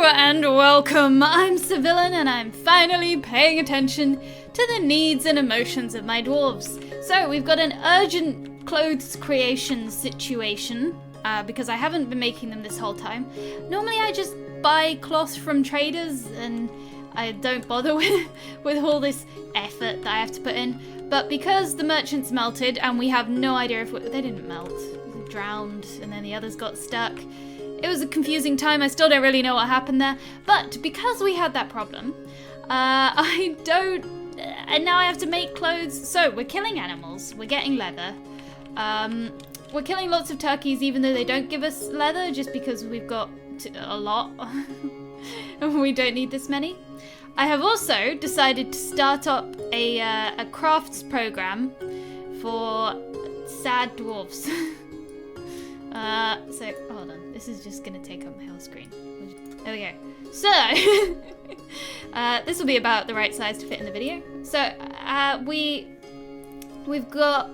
and welcome. I'm Civillan and I'm finally paying attention to the needs and emotions of my dwarves. So we've got an urgent clothes creation situation because I haven't been making them this whole time. Normally I just buy cloth from traders and I don't bother with all this effort that I have to put in. But because the merchants melted and we have no idea if they didn't melt, they drowned and then the others got stuck. It was a confusing time. I still don't really know what happened there. But because we had that problem, and now I have to make clothes. So we're killing animals. We're getting leather. We're killing lots of turkeys even though they don't give us leather just because we've got a lot. And we don't need this many. I have also decided to start up a crafts program for sad dwarves. So, hold on. This is just going to take up my whole screen. There we go. So, this will be about the right size to fit in the video. So, we've got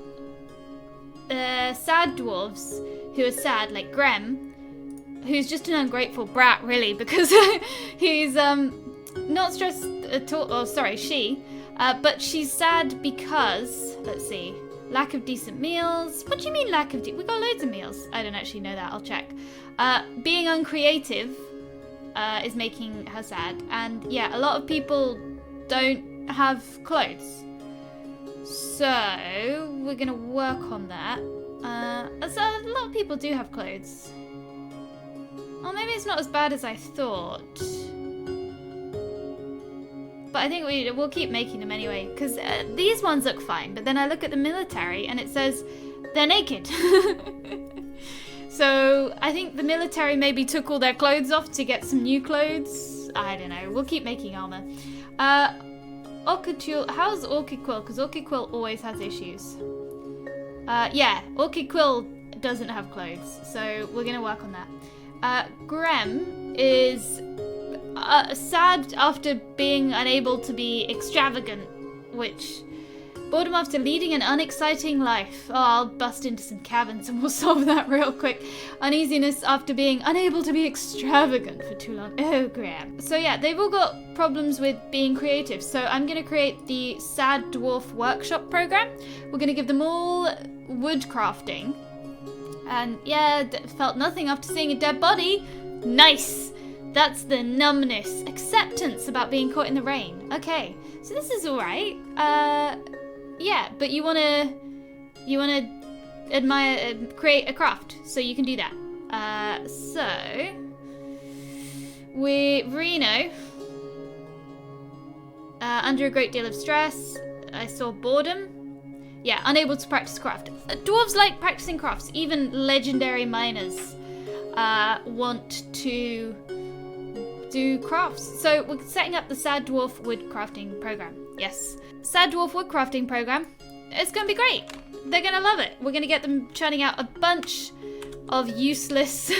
sad dwarves who are sad, like Grem, who's just an ungrateful brat, really, because he's not stressed at all. Oh, sorry, she. But she's sad because, let's see. Lack of decent meals. What do you mean lack of we got loads of meals. I don't actually know that. I'll check. Being uncreative is making her sad. And yeah, a lot of people don't have clothes. So we're going to work on that. So a lot of people do have clothes. Well, maybe it's not as bad as I thought. But I think we'll keep making them anyway, because these ones look fine. But then I look at the military and it says they're naked. So I think the military maybe took all their clothes off to get some new clothes. I don't know. We'll keep making armor. Orchid, how's Orchid Quill? Because Orchid Quill always has issues. Yeah, Orchid Quill doesn't have clothes, so we're going to work on that. Grem is sad after being unable to be extravagant, which boredom after leading an unexciting life. Oh, I'll bust into some caverns and we'll solve that real quick. Uneasiness after being unable to be extravagant for too long. Oh, Graham. So yeah, they've all got problems with being creative. So I'm going to create the Sad Dwarf Workshop program. We're going to give them all wood crafting. And yeah, felt nothing after seeing a dead body. Nice. That's the numbness. Acceptance about being caught in the rain. Okay, so this is alright. Yeah, but you wanna admire, create a craft, so you can do that. So Reno, under a great deal of stress. I saw boredom. Yeah, unable to practice craft. Dwarves like practicing crafts. Even legendary miners want to do crafts. So we're setting up the Sad Dwarf Wood Crafting Program. Yes. Sad Dwarf Wood Crafting Program. It's going to be great. They're going to love it. We're going to get them churning out a bunch of useless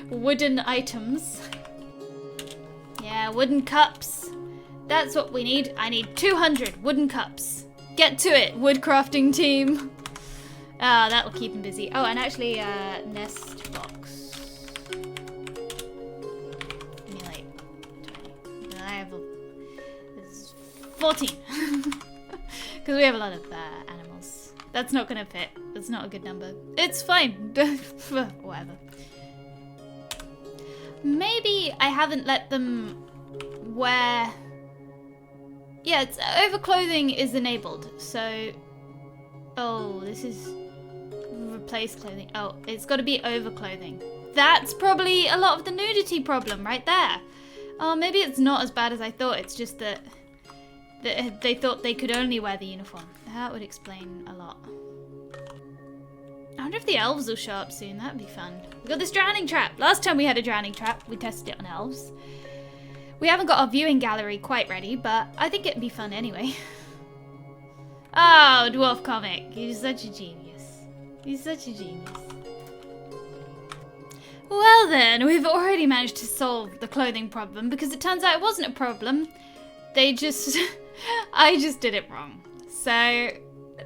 wooden items. Yeah, wooden cups. That's what we need. I need 200 wooden cups. Get to it, wood crafting team. That'll keep them busy. Oh, and actually, nest box. I have 14 because we have a lot of animals. That's not gonna fit. That's not a good number. It's fine. Whatever. Maybe I haven't let them wear. Yeah, it's overclothing is enabled. So, oh, this is replace clothing. Oh, it's got to be overclothing. That's probably a lot of the nudity problem right there. Oh, maybe it's not as bad as I thought. It's just that they thought they could only wear the uniform. That would explain a lot. I wonder if the elves will show up soon. That'd be fun. We got this drowning trap. Last time we had a drowning trap, we tested it on elves. We haven't got our viewing gallery quite ready, but I think it'd be fun anyway. Oh, Dwarf Comic. You're such a genius. You're such a genius. Well then, we've already managed to solve the clothing problem because it turns out it wasn't a problem. I just did it wrong. So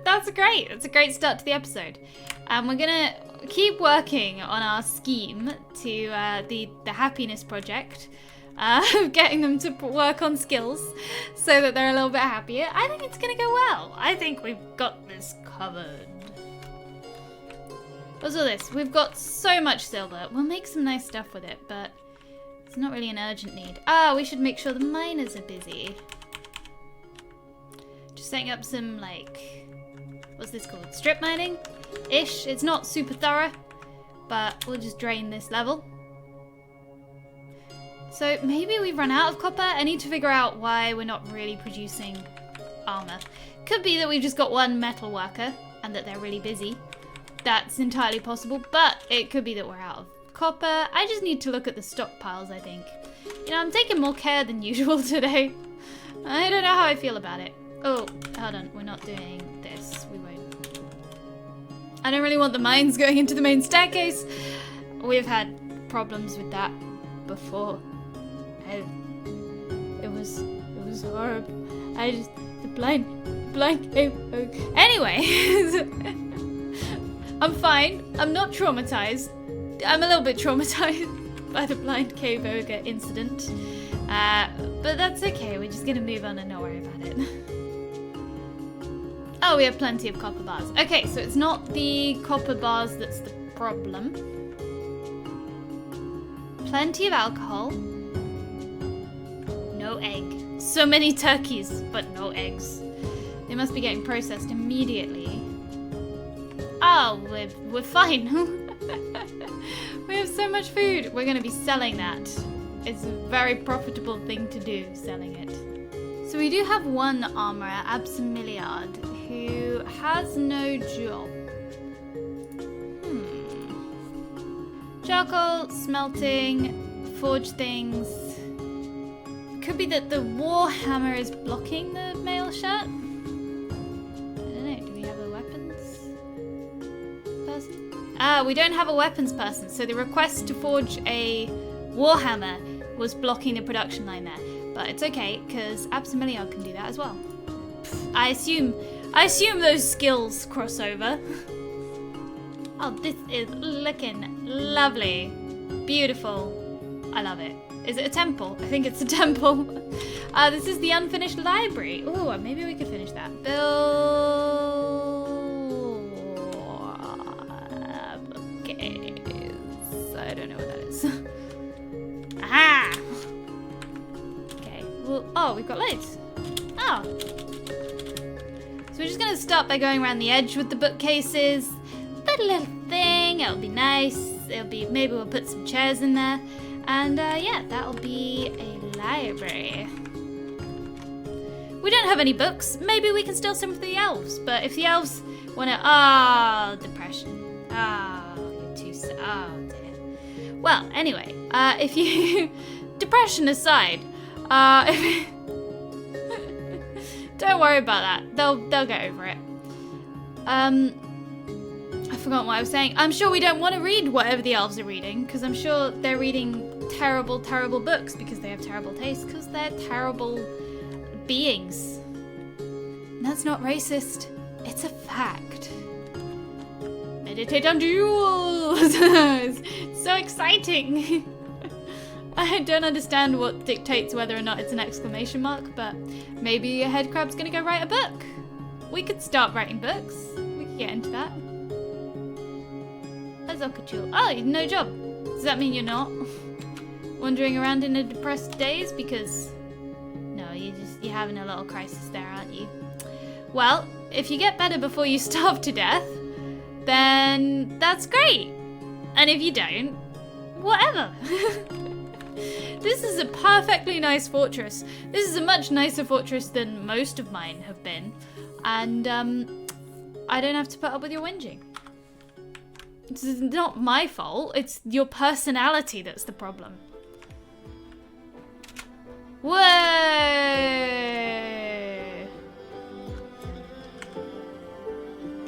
that's great. That's a great start to the episode. And we're gonna keep working on our scheme to the happiness project. getting them to work on skills so that they're a little bit happier. I think it's gonna go well. I think we've got this covered. What's all this? We've got so much silver. We'll make some nice stuff with it, but it's not really an urgent need. We should make sure the miners are busy. Just setting up some, like, what's this called? Strip mining-ish. It's not super thorough, but we'll just drain this level. So maybe we've run out of copper. I need to figure out why we're not really producing armor. Could be that we've just got one metal worker and that they're really busy. That's entirely possible, but it could be that we're out of copper. I just need to look at the stockpiles, I think. You know, I'm taking more care than usual today. I don't know how I feel about it. Oh, hold on. We're not doing this. We won't. I don't really want the mines going into the main staircase. We've had problems with that before. It was horrible. The blind cave. Anyway. I'm fine. I'm not traumatized. I'm a little bit traumatized by the blind cave ogre incident. But that's okay. We're just gonna move on and not worry about it. Oh, we have plenty of copper bars. Okay, so it's not the copper bars that's the problem. Plenty of alcohol. No egg. So many turkeys, but no eggs. They must be getting processed immediately. Oh, we're fine. We have so much food. We're going to be selling that. It's a very profitable thing to do, selling it. So we do have one armorer, Absamiliard, who has no job. Charcoal, smelting, forge things. Could be that the warhammer is blocking the mail shirt. We don't have a weapons person, so the request to forge a warhammer was blocking the production line there. But it's okay, because Absamiliard can do that as well. I assume those skills cross over. Oh, this is looking lovely. Beautiful. I love it. Is it a temple? I think it's a temple. This is the unfinished library. Ooh, maybe we could finish that. I don't know what that is. Aha! Okay. Well, oh, we've got loads. Oh. So we're just going to start by going around the edge with the bookcases. Put a little thing. It'll be nice. It'll be, maybe we'll put some chairs in there. And yeah, that'll be a library. We don't have any books. Maybe we can steal some from the elves. But if the elves want to... depression. You're too sad. Oh, dear. Well, anyway, if you... depression aside, don't worry about that. They'll get over it. I forgot what I was saying. I'm sure we don't want to read whatever the elves are reading, because I'm sure they're reading terrible, terrible books because they have terrible taste, because they're terrible beings. And that's not racist. It's a fact. Meditate on duels! It's so exciting! I don't understand what dictates whether or not it's an exclamation mark, but maybe a head crab's gonna go write a book. We could start writing books. We could get into that. There's Okachul. Oh, no job. Does that mean you're not wandering around in a depressed daze? Because no, you're having a little crisis there, aren't you? Well, if you get better before you starve to death, then that's great. And if you don't, whatever. This is a perfectly nice fortress. This is a much nicer fortress than most of mine have been. And I don't have to put up with your whinging. It's not my fault. It's your personality that's the problem. Whoa!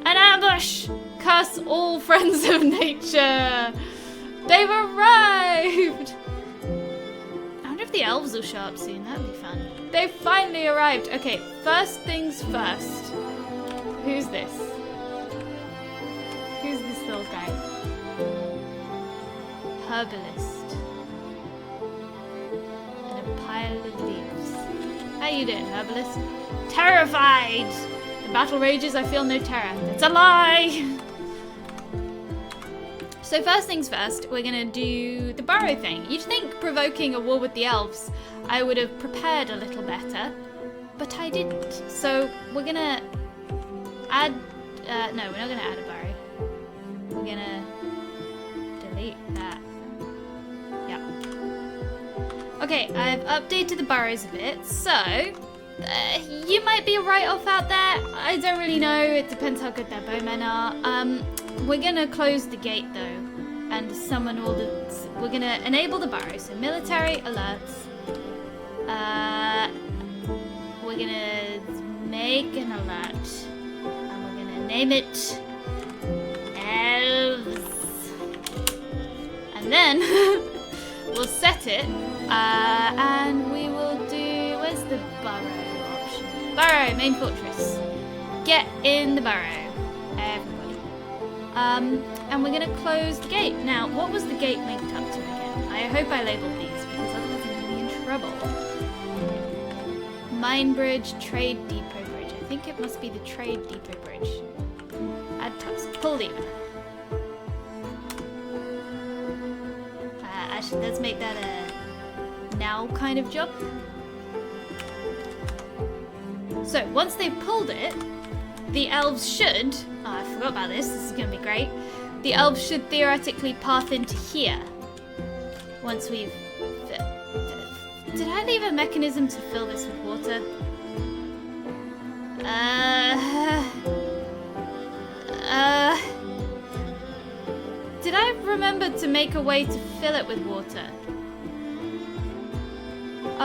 An ambush! Curse all friends of nature! They've arrived! I wonder if the elves will show up soon. That'd be fun. They've finally arrived. Okay, first things first. Who's this? Who's this little guy? Herbalist. wild leaves. How you doing, herbalist? Terrified! The battle rages, I feel no terror. It's a lie! So first things first, we're gonna do the burrow thing. You'd think provoking a war with the elves, I would have prepared a little better, but I didn't. So we're gonna add, no, we're not gonna add a burrow. We're gonna delete that. Yeah. Okay, I've updated the burrows a bit, so you might be a write-off out there. I don't really know. It depends how good their bowmen are. We're gonna close the gate though, and summon all the. We're gonna enable the burrow. So military alerts. We're gonna make an alert, and we're gonna name it elves, and then we'll set it, and we will do. Where's the burrow option? Burrow, main fortress. Get in the burrow, everybody. And we're gonna close the gate. Now, what was the gate linked up to again? I hope I labeled these because otherwise I'm gonna be in trouble. Mine bridge, trade depot bridge. I think it must be the trade depot bridge. Add task, pull lever. Actually, let's make that a now kind of job. So once they've pulled it, the elves should, oh, I forgot about this, this is going to be great. The elves should theoretically path into here. Once we've... Did I leave a mechanism to fill this with water? Did I remember to make a way to fill it with water?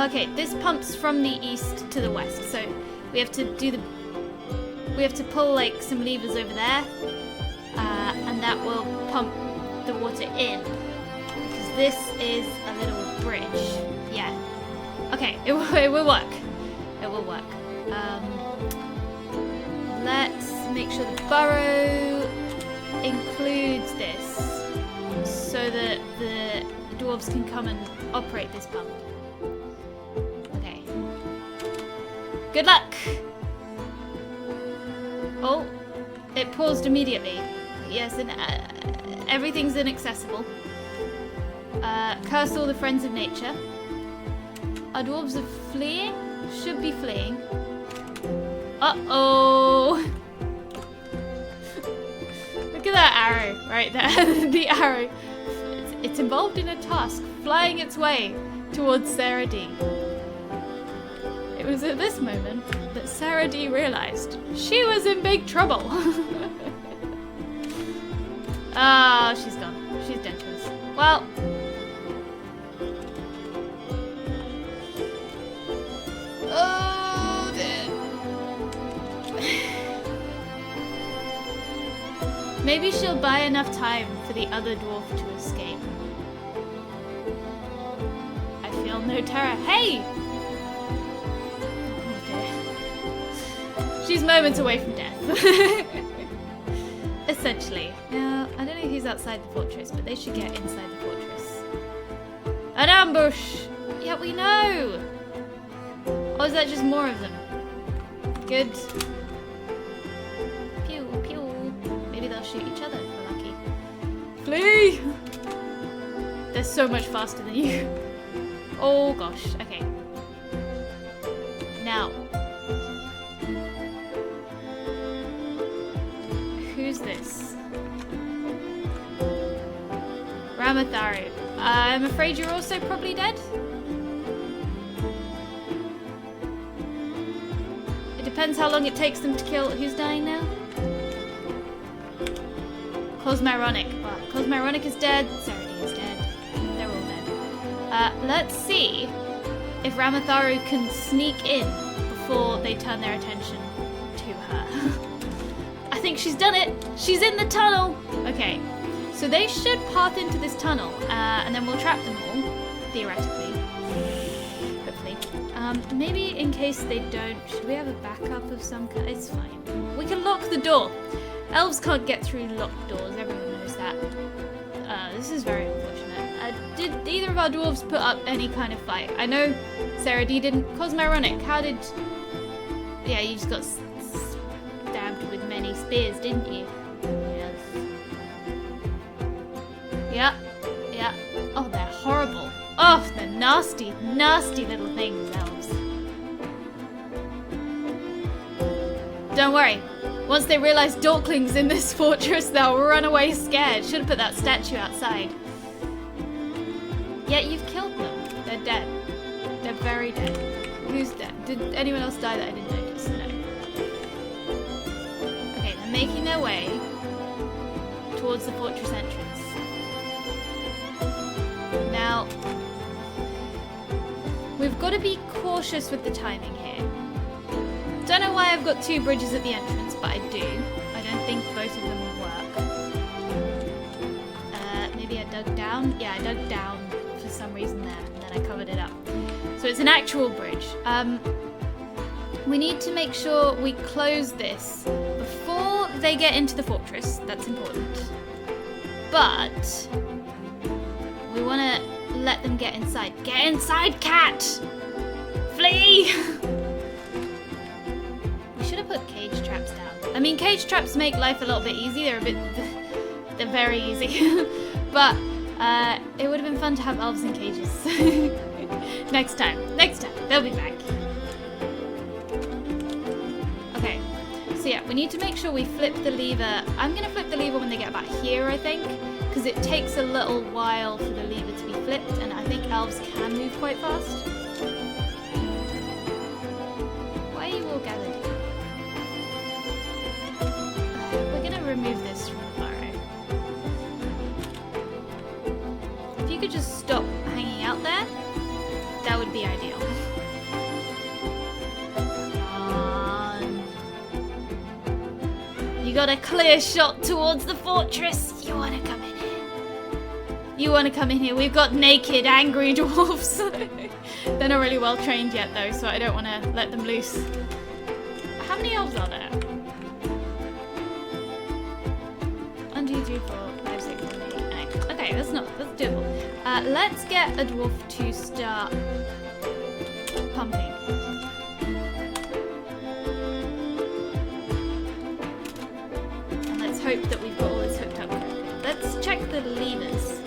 Okay, this pumps from the east to the west, so we have to do the... We have to pull like some levers over there, and that will pump the water in, because this is a little bridge. Yeah. Okay, it will work. It will work. Let's make sure the burrow includes this, so that the dwarves can come and operate this pump. Okay. Good luck! Oh, it paused immediately. Yes, and everything's inaccessible. Curse all the friends of nature. Our dwarves are fleeing? Should be fleeing. Uh-oh! Look at that arrow right there. The arrow. It's involved in a task, flying its way towards Sarah D. It was at this moment that Sarah D realized she was in big trouble. Ah, she's gone. She's dead to us. Well. Oh, dear. Maybe she'll buy enough time for the other dwarf to escape. I feel no terror. Hey! She's moments away from death. Essentially. Now, I don't know who's outside the fortress, but they should get inside the fortress. An ambush! Yeah, we know! Or is that just more of them? Good. Pew, pew. Maybe they'll shoot each other if we're lucky. Flee! They're so much faster than you. Oh gosh, okay. Now. Who's this? Ramatharu. I'm afraid you're also probably dead? It depends how long it takes them to kill. Who's dying now? Cosmyronic. Well, Cosmyronic is dead. Saradin is dead. They're all dead. Let's see if Ramatharu can sneak in before they turn their attention to her. I think she's done it. She's in the tunnel. Okay, so they should path into this tunnel, and then we'll trap them all, theoretically. Hopefully. Maybe in case they don't, should we have a backup of some kind? It's fine. We can lock the door. Elves can't get through locked doors. Everyone knows that. This is very unfortunate. Did either of our dwarves put up any kind of fight? I know Sarah D didn't. Cosmoronic, how did... Yeah, you just got stabbed with many spears, didn't you? Yes. Yeah, yeah. Oh, they're horrible. Oh, they're nasty, nasty little things, elves. Don't worry. Once they realize Dorkling's in this fortress, they'll run away scared. Should have put that statue outside. Yet you've killed them. They're dead. They're very dead. Who's dead? Did anyone else die that I didn't notice? No. Okay, they're making their way towards the fortress entrance. Now, we've got to be cautious with the timing here. Don't know why I've got 2 bridges at the entrance, but I do. I don't think both of them will work. Maybe I dug down? Yeah, I dug down for some reason there, and then I covered it up. So it's an actual bridge. We need to make sure we close this before they get into the fortress. That's important. But we want to let them get inside. Get inside, cat! Flee! We should have put cage traps down. I mean, cage traps make life a little bit easy. They're very easy. But it would have been fun to have elves in cages. Next time, they'll be back. Okay, so yeah, we need to make sure we flip the lever. I'm gonna flip the lever when they get about here, I think, because it takes a little while for the lever to be flipped, and I think elves can move quite fast. Why are you all gathered here? We're gonna remove this from the burrow. If you could just stop hanging out there, that would be ideal. You got a clear shot towards the fortress. You want to come in here? You want to come in here? We've got naked, angry dwarves. They're not really well trained yet, though, so I don't want to let them loose. How many elves are there? 1, 2, 3, 4, 5, 6, 7, 8, 9. Okay, that's doable. Let's get a dwarf to start pumping. And let's hope that we've got all this hooked up correctly. Let's check the levers.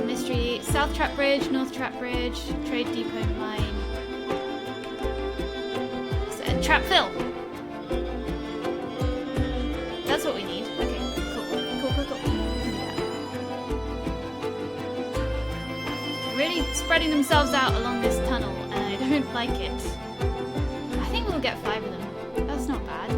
Mystery, South Trap Bridge, North Trap Bridge, Trade Depot Mine. Trap Fill. That's what we need. Okay, cool. Really spreading themselves out along this tunnel, and I don't like it. I think we'll get 5 of them. That's not bad.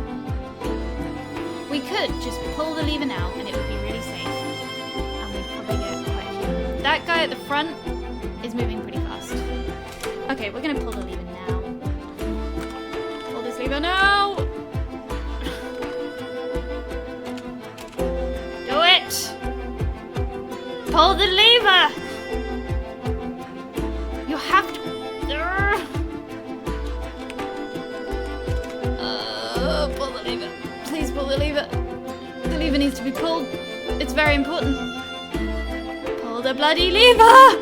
We could just pull the lever now, and it would be really safe. And we'd probably get quite a few of them. That guy at the front is moving pretty fast. Okay, we're gonna pull the lever now. Pull this lever now! Do it! Pull the lever! You have to... pull the lever. Please pull the lever. The lever needs to be pulled. It's very important. Pull the bloody lever!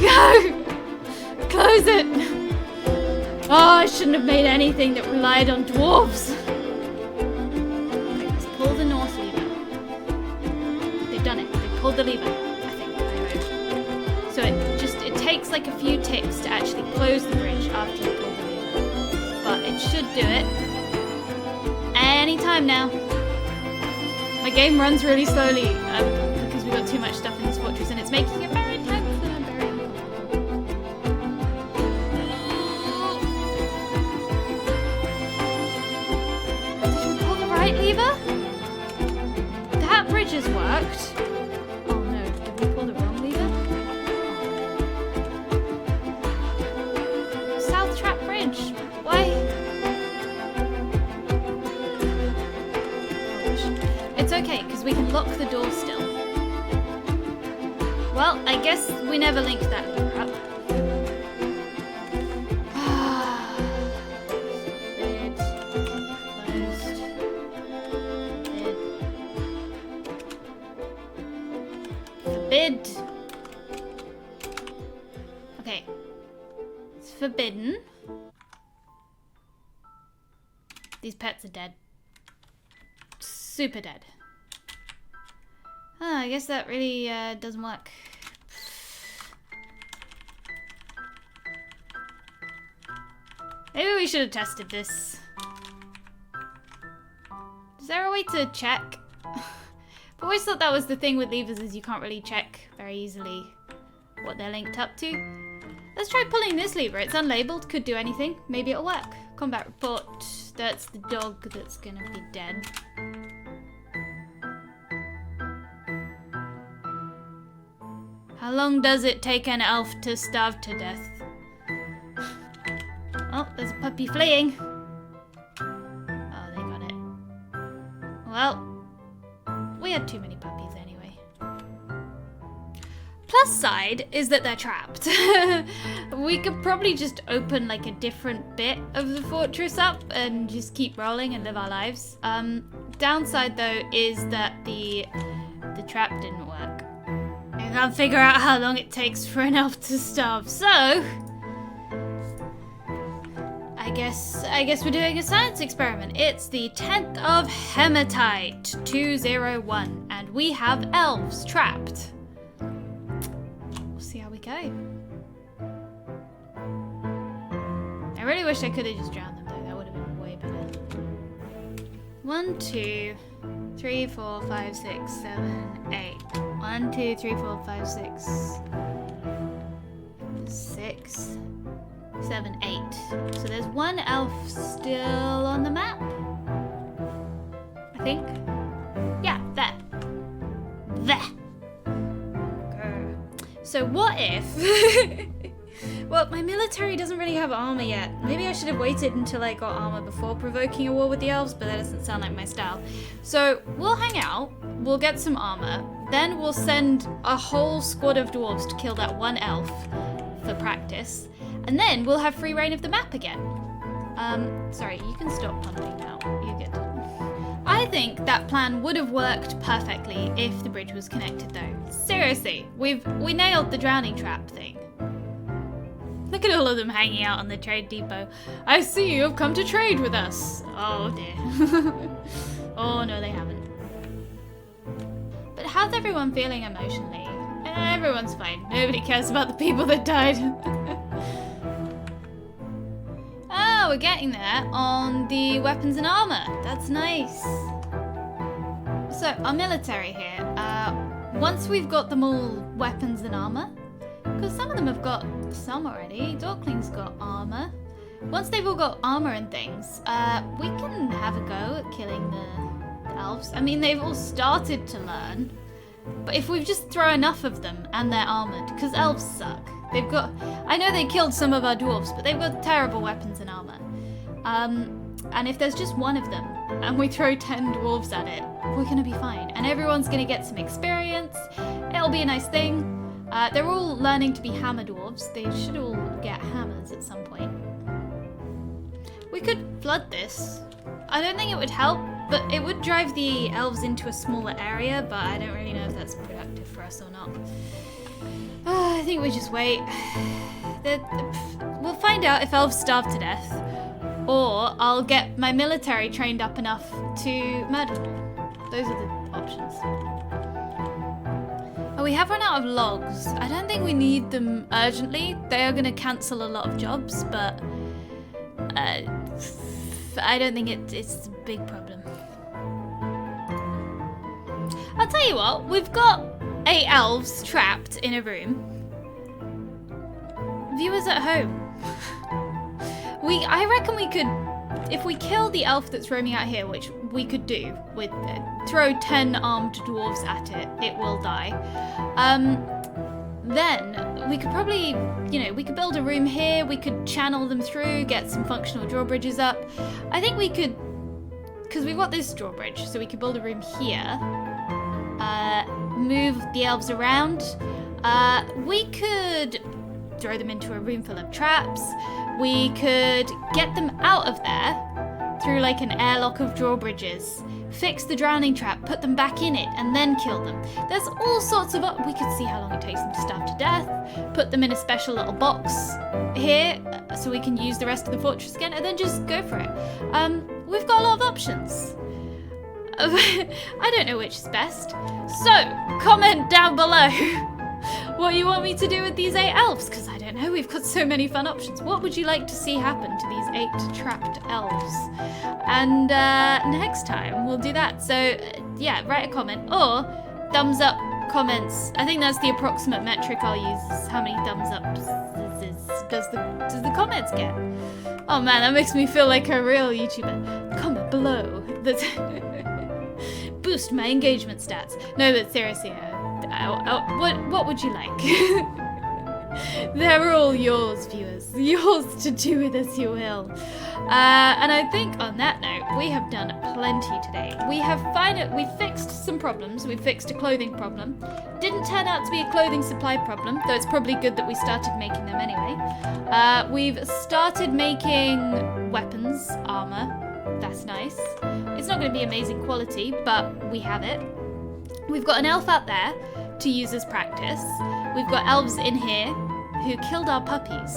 Go! Close it! Oh, I shouldn't have made anything that relied on dwarves. Okay, let's pull the north lever. They've done it. They've pulled the lever. I think. I hope. So it takes like a few ticks to actually close the bridge after you pull the lever. But it should do it. Any time now. My game runs really slowly because we've got too much stuff in this fortress and it's making it very tense and I'm very uncomfortable. Did we pull the right lever? That bridge has worked. Oh no, did we pull the wrong lever? Oh. South Trap Bridge. Why? It's okay, because we can lock the door still. Well, I guess we never linked that lever up. Lid. Closed. Lid. Okay. It's forbidden. These pets are dead. Super dead. Oh, I guess that really doesn't work. Maybe we should have tested this. Is there a way to check? I've always thought that was the thing with levers, is you can't really check very easily what they're linked up to. Let's try pulling this lever. It's unlabeled, could do anything. Maybe it'll work. Combat report. That's the dog that's gonna be dead. How long does it take an elf to starve to death? Oh, there's a puppy fleeing. Oh, they got it. Well, we had too many puppies anyway. Plus side is that they're trapped. We could probably just open like a different bit of the fortress up and just keep rolling and live our lives. Downside though is that the trap didn't work. I can't figure out how long it takes for an elf to starve, so I guess we're doing a science experiment. It's the 10th of Hematite 201 and we have elves trapped. We'll see how we go. I really wish I could have just drowned them though, that would have been way better. 1, 2, 3, 4, 5, 6, 7, 8. 1, 2, 3, 4, 5, 6. 6, 7, 8. So there's one elf still on the map. I think. Yeah, there. There. Grr. So what if... Well, my military doesn't really have armor yet. Maybe I should have waited until I got armor before provoking a war with the elves, but that doesn't sound like my style. So we'll hang out, we'll get some armor, then we'll send a whole squad of dwarves to kill that one elf for practice, and then we'll have free reign of the map again. Sorry, you can stop pumping now. You're good. I think that plan would have worked perfectly if the bridge was connected though. Seriously, we nailed the drowning trap thing. Look at all of them hanging out on the trade depot. I see you have come to trade with us. Oh dear. Oh no, they haven't. But how's everyone feeling emotionally? Everyone's fine. Nobody cares about the people that died. Oh, we're getting there on the weapons and armor. That's nice. So, our military here. Once we've got them all weapons and armor, because some of them have got some already. Dorkling's got armor. Once they've all got armor and things, we can have a go at killing the elves. I mean, they've all started to learn. But if we just throw enough of them and they're armored, because elves suck. They've got... I know they killed some of our dwarves, but they've got terrible weapons and armor. And if there's just one of them, and we throw 10 dwarves at it, we're gonna be fine. And everyone's gonna get some experience. It'll be a nice thing. They're all learning to be hammer dwarves. They should all get hammers at some point. We could flood this. I don't think it would help, but it would drive the elves into a smaller area, but I don't really know if that's productive for us or not. I think we just wait. We'll find out if elves starve to death, or I'll get my military trained up enough to murder them. Those are the options. Oh, we have run out of logs. I don't think we need them urgently. They are going to cancel a lot of jobs, but I don't think it's a big problem. I'll tell you what, we've got 8 elves trapped in a room. Viewers at home. I reckon we could, if we kill the elf that's roaming out here, which we could do, with throw 10 armed dwarves at it, it will die. Then we could probably, we could build a room here, we could channel them through, get some functional drawbridges up. I think we could, because we've got this drawbridge, so we could build a room here, move the elves around. We could throw them into a room full of traps. We could get them out of there through like an airlock of drawbridges. fix the drowning trap, put them back in it, and then kill them. There's all sorts of... We could see how long it takes them to starve to death, put them in a special little box here so we can use the rest of the fortress again, and then just go for it. We've got a lot of options. I don't know which is best. So, comment down below what you want me to do with these 8 elves, because I don't know, we've got so many fun options. What would you like to see happen to these 8 trapped elves? And next time we'll do that. So yeah, write a comment or thumbs up comments. I think that's the approximate metric I'll use, is how many thumbs up does the comments get. Oh man, that makes me feel like a real YouTuber. Comment below. That's boost my engagement stats. No, but seriously, what would you like? They're all yours, viewers. Yours to do with as you will. And I think on that note, we have done plenty today. We fixed some problems. We fixed a clothing problem. Didn't turn out to be a clothing supply problem, though it's probably good that we started making them anyway. We've started making weapons, armor. That's nice. It's not going to be amazing quality, but we have it. We've got an elf out there to use as practice. We've got elves in here who killed our puppies.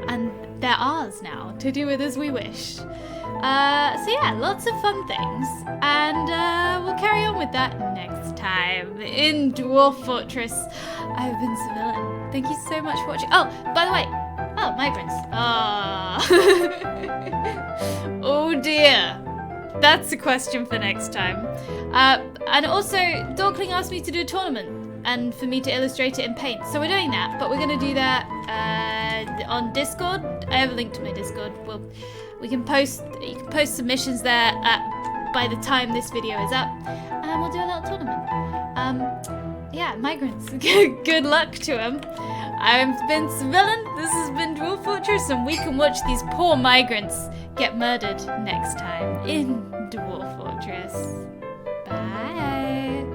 And they're ours now to do with as we wish. So yeah, lots of fun things. And we'll carry on with that next time in Dwarf Fortress. I've been Civilian. Thank you so much for watching. Oh, by the way, migrants. Oh dear. That's a question for next time. And also, Dorkling asked me to do a tournament and for me to illustrate it in paint. So we're doing that, but we're going to do that on Discord. I have a link to my Discord. You can post submissions there by the time this video is up, and we'll do a little tournament. Yeah, migrants. Good luck to them. I've been Civilian. This has been Dwarf Fortress, and we can watch these poor migrants get murdered next time in Dwarf Fortress. Bye.